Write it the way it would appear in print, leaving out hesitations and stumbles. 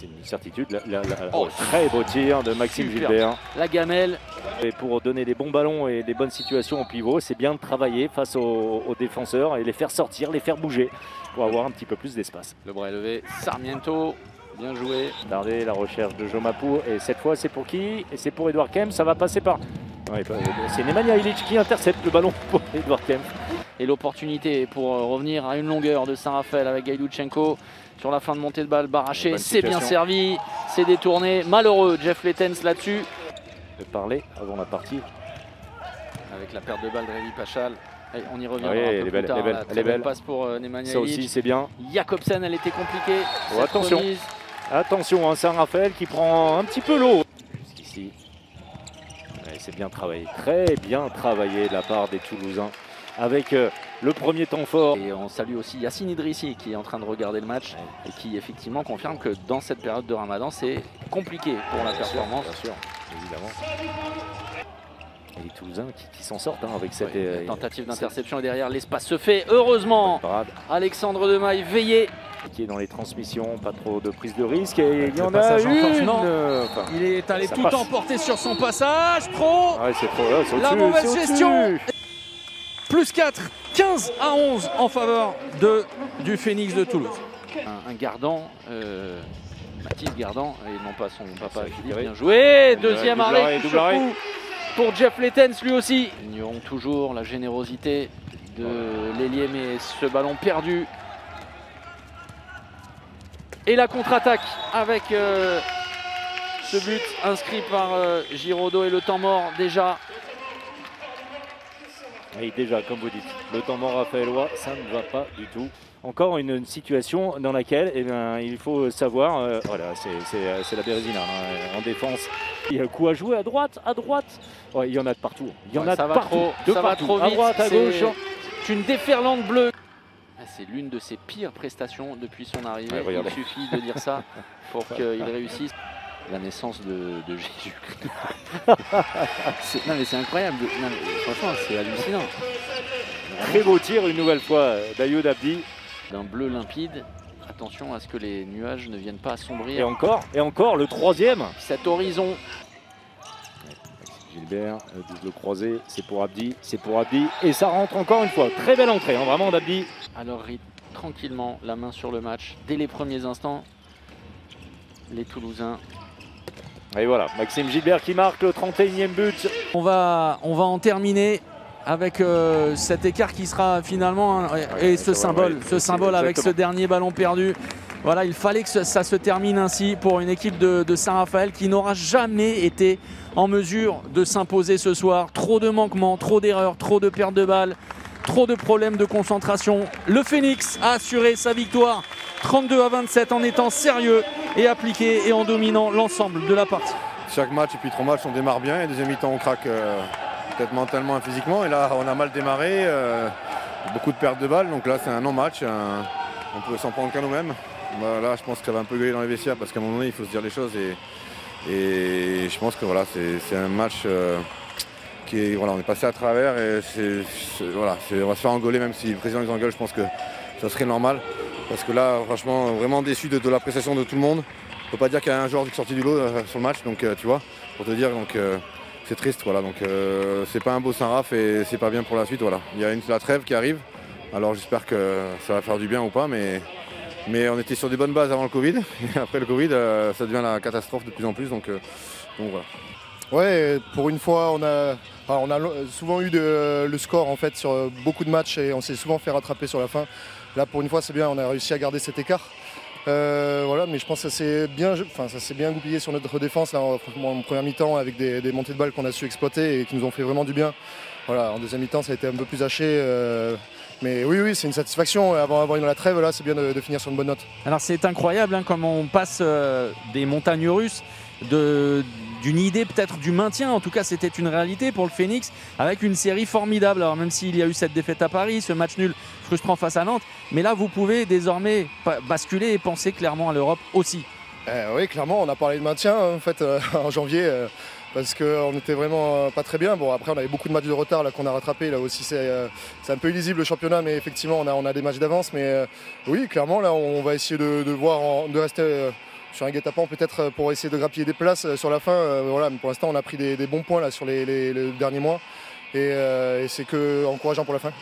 c'est une certitude. Très beau tir de Maxime Gilbert. La gamelle. Et pour donner des bons ballons et des bonnes situations au pivot, c'est bien de travailler face aux défenseurs et les faire sortir, les faire bouger pour avoir un petit peu plus d'espace. Le bras élevé, Sarmiento, bien joué. Regardez la recherche de Jomapou et cette fois c'est pour qui? Et c'est pour Edouard Kempf, ça va passer par... Ouais, c'est Nemanja Ilic qui intercepte le ballon pour Edouard Kempf. Et l'opportunité pour revenir à une longueur de Saint-Raphaël avec Gaïdoutchenko sur la fin de montée de balle, Baraché, c'est bien servi, c'est détourné, malheureux Jeff Lettens là-dessus. De parler avant la partie. Avec la perte de balle de Révi Pachal. Allez, on y revient oui, un peu plus tard. Elle est belle. Passe pour Nemanja Ilic. Ça aussi c'est bien. Jakobsen, elle était compliquée. Oh, attention, attention, hein, Saint-Raphaël qui prend un petit peu l'eau. Jusqu'ici, c'est bien travaillé, très bien travaillé de la part des Toulousains. Avec le premier temps fort. Et on salue aussi Yacine Idrissi qui est en train de regarder le match et qui effectivement confirme que dans cette période de Ramadan c'est compliqué pour la performance. Bien sûr, évidemment. Et les Toulousains qui s'en sortent avec cette tentative d'interception et derrière l'espace se fait heureusement. Alexandre Demaille veillé. Qui est dans les transmissions, pas trop de prise de risque et il y en a une. Il est allé tout emporter sur son passage. Pro. Ouais, c'est trop, la mauvaise gestion. Plus 4, 15 à 11 en faveur du Phoenix de Toulouse. Un Gardan, Mathis Gardan, et non pas son papa Philippe, bien joué. Deuxième arrêt pour Jeff Lettens lui aussi. Ignorons toujours la générosité de l'ailier, mais ce ballon perdu. Et la contre-attaque avec ce but inscrit par Giraudot et le temps mort déjà. Oui, déjà, comme vous dites, le temps mort raphaélois, ça ne va pas du tout. Encore une situation dans laquelle il faut savoir, voilà, c'est la Bérésina en défense. Il y a un coup à jouer à droite. Ouais, il y en a de partout. Il y en a de partout. Ça va trop vite. À droite, à gauche. C'est une déferlante bleue. C'est l'une de ses pires prestations depuis son arrivée. Ouais, il suffit de dire ça pour qu'il réussisse. La naissance de Jésus-Christ. Non mais c'est incroyable. Non, mais, franchement, c'est hallucinant. Très beau tir une nouvelle fois d'Ayoub Abdi. D'un bleu limpide. Attention à ce que les nuages ne viennent pas assombrir. Et encore le troisième. Cet horizon. Gilbert, double croisé, c'est pour Abdi. Et ça rentre encore une fois. Très belle entrée, hein, vraiment d'Abdi. Alors tranquillement, la main sur le match. Dès les premiers instants, les Toulousains. Et voilà, Maxime Gilbert qui marque le 31e but. On va en terminer avec cet écart qui sera finalement et ce symbole avec ce dernier ballon perdu. Voilà, il fallait que ça se termine ainsi pour une équipe de Saint-Raphaël qui n'aura jamais été en mesure de s'imposer ce soir. Trop de manquements, trop d'erreurs, trop de pertes de balles, trop de problèmes de concentration. Le Phoenix a assuré sa victoire 32-27 en étant sérieux et appliqué et en dominant l'ensemble de la partie. Chaque match et puis 3 matchs on démarre bien et deuxième mi-temps on craque peut-être mentalement et physiquement et là on a mal démarré, beaucoup de pertes de balles donc là c'est un non-match, on peut s'en prendre qu'à nous-mêmes. Là je pense que ça va un peu gueuler dans les vestiaires parce qu'à un moment donné il faut se dire les choses et je pense que voilà, c'est un match qui est, voilà, on est passé à travers et voilà, on va se faire engueuler même si le président nous engueule, je pense que ça serait normal. Parce que là, franchement, vraiment déçu de la prestation de tout le monde. On ne peut pas dire qu'il y a un joueur qui est sorti du lot sur le match, donc tu vois, pour te dire, donc c'est triste, voilà. Donc c'est pas un beau Saint-Raph et c'est pas bien pour la suite, voilà. Il y a la trêve qui arrive, alors j'espère que ça va faire du bien ou pas, mais on était sur des bonnes bases avant le Covid. Et après le Covid, ça devient la catastrophe de plus en plus, donc voilà. Ouais, pour une fois, on a souvent eu le score en fait sur beaucoup de matchs et on s'est souvent fait rattraper sur la fin. Là, pour une fois, c'est bien, on a réussi à garder cet écart. Voilà, mais je pense que ça s'est bien goupillé sur notre défense là, en première mi-temps avec des montées de balles qu'on a su exploiter et qui nous ont fait vraiment du bien. Voilà, en deuxième mi-temps, ça a été un peu plus haché. Mais oui, c'est une satisfaction. Avant la trêve, là, c'est bien de finir sur une bonne note. Alors, c'est incroyable hein, comme on passe des montagnes russes d'une idée peut-être du maintien. En tout cas, c'était une réalité pour le Phoenix avec une série formidable. Alors, même s'il y a eu cette défaite à Paris, ce match nul frustrant face à Nantes, mais là, vous pouvez désormais basculer et penser clairement à l'Europe aussi. Oui, clairement, on a parlé de maintien en fait en janvier. Parce qu'on n'était vraiment pas très bien. Bon, après, on avait beaucoup de matchs de retard qu'on a rattrapé. Là aussi, c'est un peu illisible le championnat, mais effectivement, on a des matchs d'avance. Mais oui, clairement, là, on va essayer de rester sur un guet-apens peut-être pour essayer de grappiller des places sur la fin. Voilà, mais pour l'instant, on a pris des bons points là, sur les derniers mois et c'est que encourageant pour la fin.